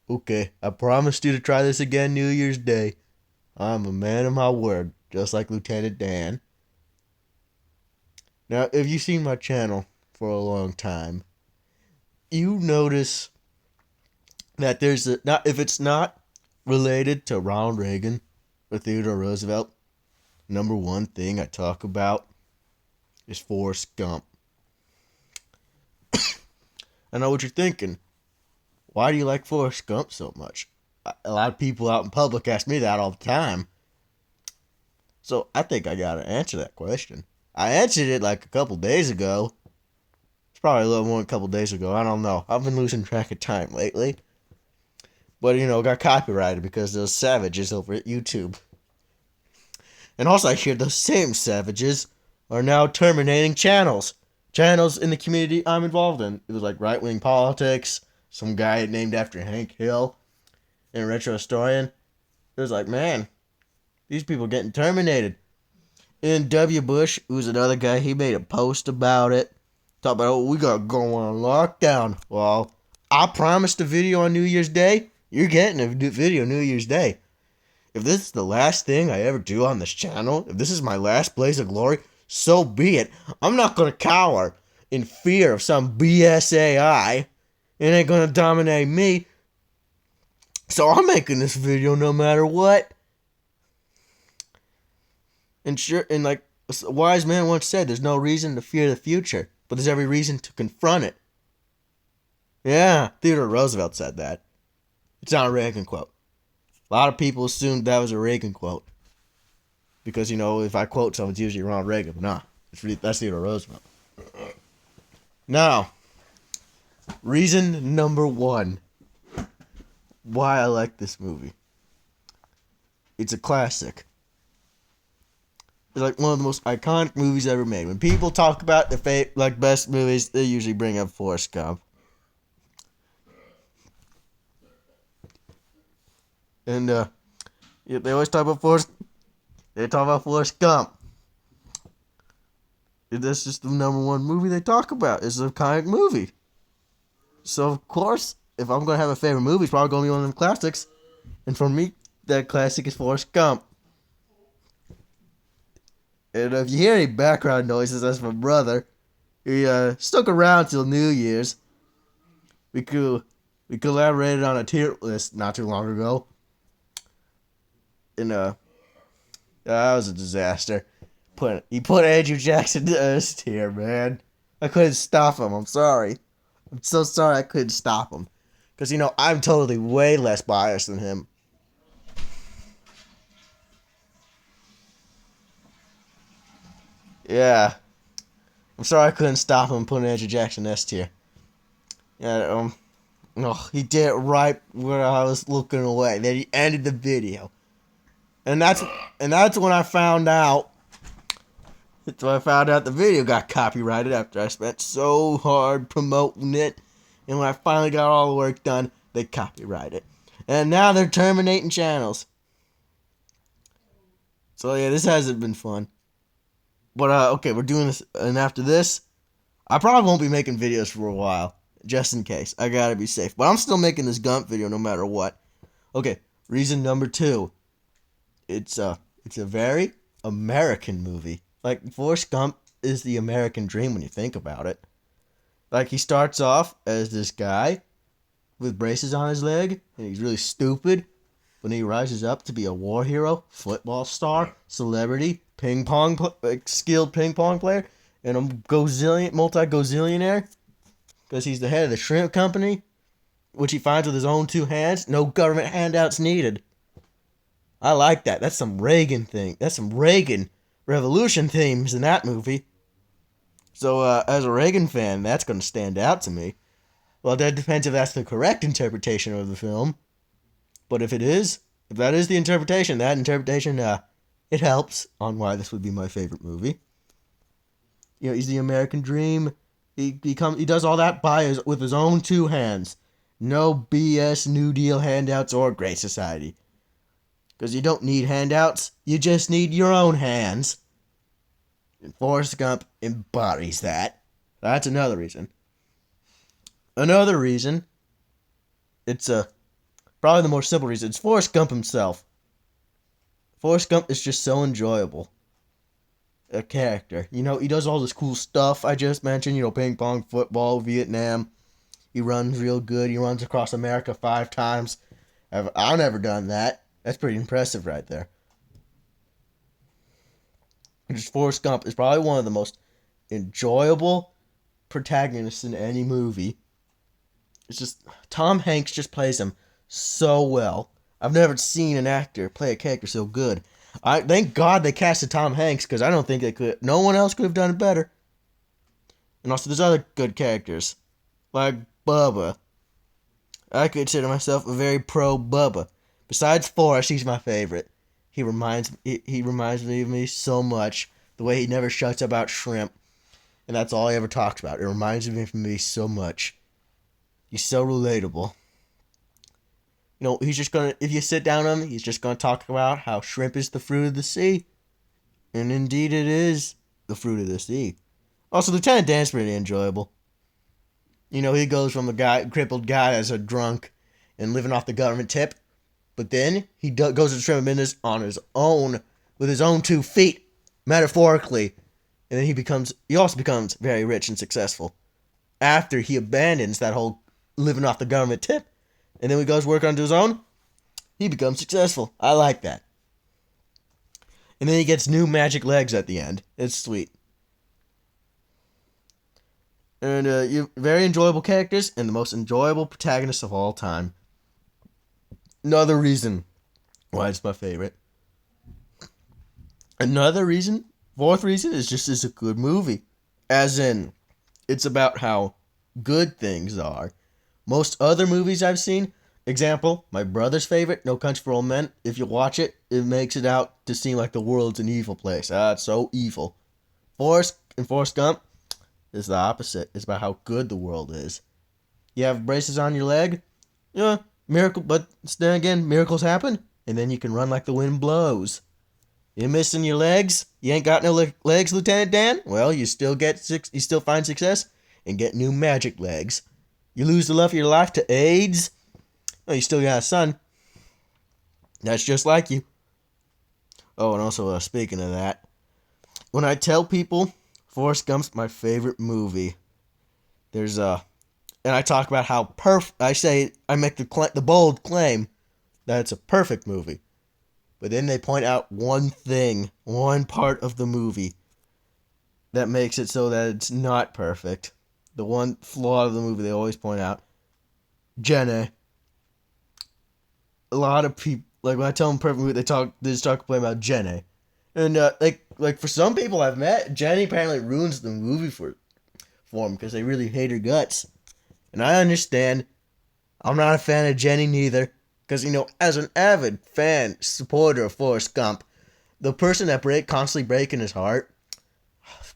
Okay, I promised you to try this again New Year's Day. I'm a man of my word, just like Lieutenant Dan. Now, if you've seen my channel for a long time, you notice that there's a not if it's not related to Ronald Reagan or Theodore Roosevelt, number one thing I talk about is Forrest Gump. I know what you're thinking. Why do you like Forrest Gump so much? A lot of people out in public ask me that all the time. So I think I gotta answer that question. I answered it like a couple days ago. It's probably a little more than a couple days ago. I don't know. I've been losing track of time lately. But got copyrighted because those savages over at YouTube. And also, I hear those same savages are now terminating channels. Channels in the community I'm involved in. It was like right wing politics, some guy named after Hank Hill, and a retro historian. It was like, man, these people are getting terminated. And W. Bush, who's another guy, he made a post about it. Talk about, we got to go on lockdown. Well, I promised a video on New Year's Day. You're getting a video New Year's Day. If this is the last thing I ever do on this channel, if this is my last blaze of glory, so be it. I'm not going to cower in fear of some BS AI. It ain't going to dominate me. So I'm making this video no matter what. And like a wise man once said, there's no reason to fear the future, but there's every reason to confront it. Yeah, Theodore Roosevelt said that. It's not a Reagan quote. A lot of people assumed that was a Reagan quote. Because, if I quote someone, it's usually Ronald Reagan. Nah, that's Theodore Roosevelt. Now, reason number one why I like this movie. It's a classic. It's like one of the most iconic movies ever made. When people talk about the best movies, they usually bring up Forrest Gump. And they always talk about Forrest. They talk about Forrest Gump. And that's just the number one movie they talk about. It's an iconic movie. So of course, if I'm gonna have a favorite movie, it's probably gonna be one of them classics. And for me, that classic is Forrest Gump. And if you hear any background noises, that's my brother. He stuck around till New Year's. We collaborated on a tier list not too long ago. And that was a disaster. He put Andrew Jackson to S tier, man. I couldn't stop him. I'm sorry. I'm so sorry I couldn't stop him. Because, I'm totally way less biased than him. Yeah. I'm sorry I couldn't stop him putting Andrew Jackson S tier. Yeah, no, he did it right when I was looking away. Then he ended the video. And that's when I found out. That's when I found out the video got copyrighted after I spent so hard promoting it. And when I finally got all the work done, they copyrighted it. And now they're terminating channels. So yeah, this hasn't been fun. But okay, we're doing this, and after this, I probably won't be making videos for a while, just in case. I gotta be safe. But I'm still making this Gump video no matter what. Okay, reason number two. It's a very American movie. Like, Forrest Gump is the American dream when you think about it. Like, he starts off as this guy with braces on his leg, and he's really stupid. When he rises up to be a war hero, football star, celebrity, skilled ping pong player, and a multi-gazillionaire, because he's the head of the shrimp company, which he finds with his own two hands. No government handouts needed. I like that. That's some Reagan thing. That's some Reagan Revolution themes in that movie. So, as a Reagan fan, that's going to stand out to me. Well, that depends if that's the correct interpretation of the film. But if that is the interpretation, it helps on why this would be my favorite movie. He's the American dream. He does all that with his own two hands. No BS New Deal handouts or Great Society. Because you don't need handouts, you just need your own hands. And Forrest Gump embodies that. That's another reason. Another reason, it's probably the more simple reason. It's Forrest Gump himself. Forrest Gump is just so enjoyable. A character. You know, he does all this cool stuff I just mentioned. You know, ping pong, football, Vietnam. He runs real good. He runs across America 5 times. I've never done that. That's pretty impressive right there. Just Forrest Gump is probably one of the most enjoyable protagonists in any movie. It's just Tom Hanks just plays him so well. I've never seen an actor play a character so good. I thank God they casted Tom Hanks because I don't think they could. No one else could have done it better. And also, there's other good characters like Bubba. I consider myself a very pro Bubba. Besides Forrest, he's my favorite. He reminds me of me so much. The way he never shuts up about shrimp, and that's all he ever talks about. It reminds me of me so much. He's so relatable. You know, he's just gonna, if you sit down on him, he's just gonna talk about how shrimp is the fruit of the sea. And indeed it is the fruit of the sea. Also, Lieutenant Dan's pretty enjoyable. You know, he goes from a crippled guy as a drunk and living off the government tip. But then he goes to shrimp business on his own, with his own 2 feet, metaphorically. And then he also becomes very rich and successful. After he abandons that whole living off the government tip. And then he goes work on his own. He becomes successful. I like that. And then he gets new magic legs at the end. It's sweet. And you very enjoyable characters and the most enjoyable protagonist of all time. Another reason why it's my favorite. Another reason, fourth reason, is just it's a good movie. As in, it's about how good things are. Most other movies I've seen, example, my brother's favorite, No Country for Old Men, if you watch it, it makes it out to seem like the world's an evil place. It's so evil. Forrest Gump is the opposite. It's about how good the world is. You have braces on your leg? Yeah, miracle, but then again, miracles happen, and then you can run like the wind blows. You're missing your legs? You ain't got no legs, Lieutenant Dan? Well, you still find success and get new magic legs. You lose the love of your life to AIDS? Well, you still got a son. That's just like you. Oh, and also, speaking of that, when I tell people Forrest Gump's my favorite movie, and I talk about how I make the bold claim that it's a perfect movie. But then they point out one part of the movie that makes it so that it's not perfect. The one flaw of the movie they always point out. Jenny. A lot of people, like when I tell them perfect movie, they just talk about Jenny. And like for some people I've met, Jenny apparently ruins the movie for them because they really hate her guts. And I understand. I'm not a fan of Jenny neither. Because, you know, as an avid fan, supporter of Forrest Gump, the person that constantly breaking his heart,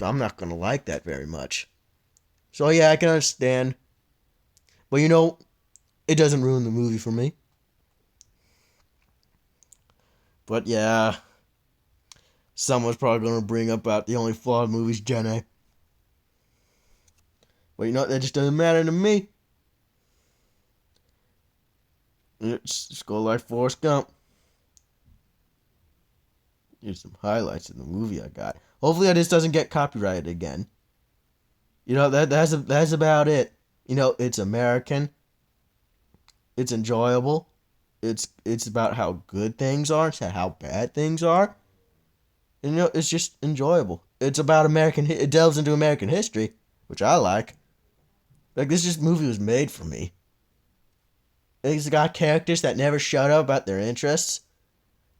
I'm not going to like that very much. So, yeah, I can understand. But, you know, it doesn't ruin the movie for me. But, yeah, someone's probably going to bring up about the only flawed movie's Jenny. But, you know, that just doesn't matter to me. Just go like Forrest Gump. Here's some highlights in the movie I got. Hopefully this doesn't get copyrighted again. You know, that's about it. You know, it's American. It's enjoyable. It's about how good things are, it's how bad things are. And, you know, it's just enjoyable. It's about it delves into American history, which I like. Like, this movie was made for me. It's got characters that never shut up about their interests.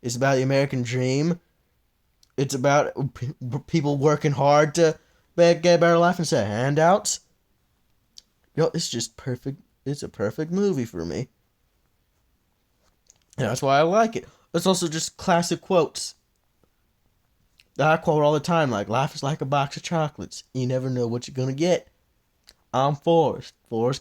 It's about the American dream. It's about people working hard to get a better life instead of handouts. You know, it's just perfect. It's a perfect movie for me. And that's why I like it. It's also just classic quotes that I quote all the time, like, life is like a box of chocolates. You never know what you're going to get. I'm Forrest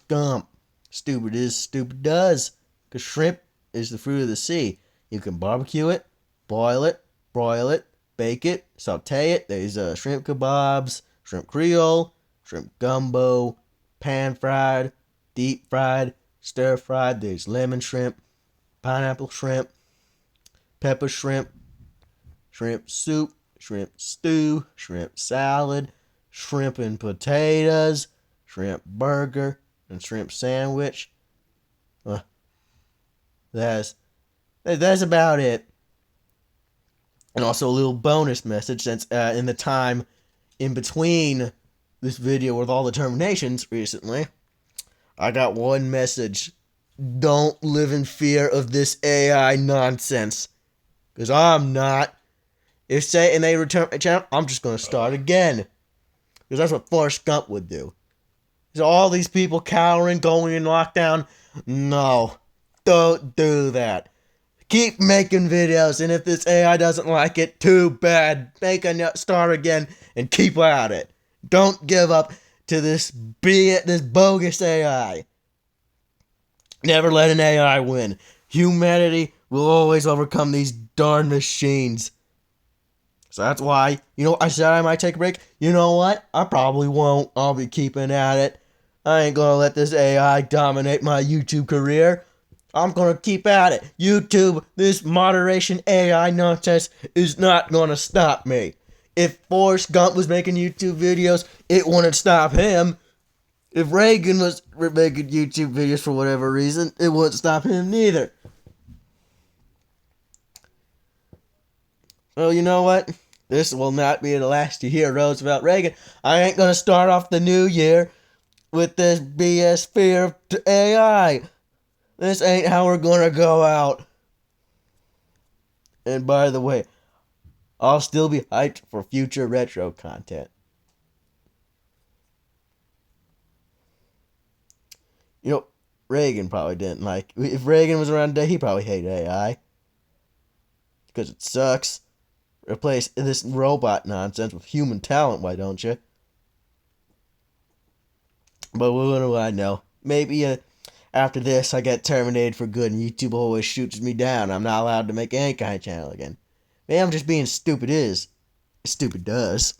Gump. Stupid is, stupid does. Because shrimp is the fruit of the sea. You can barbecue it, boil it, broil it, bake it, saute it. There's shrimp kebabs, shrimp creole, shrimp gumbo, pan fried, deep fried, stir fried. There's lemon shrimp. pineapple shrimp, pepper shrimp, shrimp soup, shrimp stew, shrimp salad, shrimp and potatoes, shrimp burger, and shrimp sandwich. Uh, that's about it. And also a little bonus message, since in the time in between this video with all the terminations recently, I got one message. Don't live in fear of this AI nonsense. Because I'm not. If say and they return my channel, I'm just going to start again. Because that's what Forrest Gump would do. So all these people cowering, going in lockdown. No. Don't do that. Keep making videos, and if this AI doesn't like it, too bad. Make a start again and keep at it. Don't give up to this bogus AI. Never let an AI win. Humanity will always overcome these darn machines. So that's why, I said I might take a break. You know what? I probably won't. I'll be keeping at it. I ain't gonna let this AI dominate my YouTube career. I'm gonna keep at it. YouTube, this moderation AI nonsense is not gonna stop me. If Forrest Gump was making YouTube videos, it wouldn't stop him. If Reagan was making YouTube videos for whatever reason, it wouldn't stop him neither. So you know what? This will not be the last you hear Roosevelt Reagan. I ain't gonna start off the new year with this BS fear of AI. This ain't how we're gonna go out. And by the way, I'll still be hyped for future retro content. Reagan probably didn't like. If Reagan was around today, he probably hated AI. Because it sucks. Replace this robot nonsense with human talent, why don't you? But what do I know? Maybe after this I get terminated for good and YouTube always shoots me down. I'm not allowed to make any kind of channel again. Maybe I'm just being stupid does.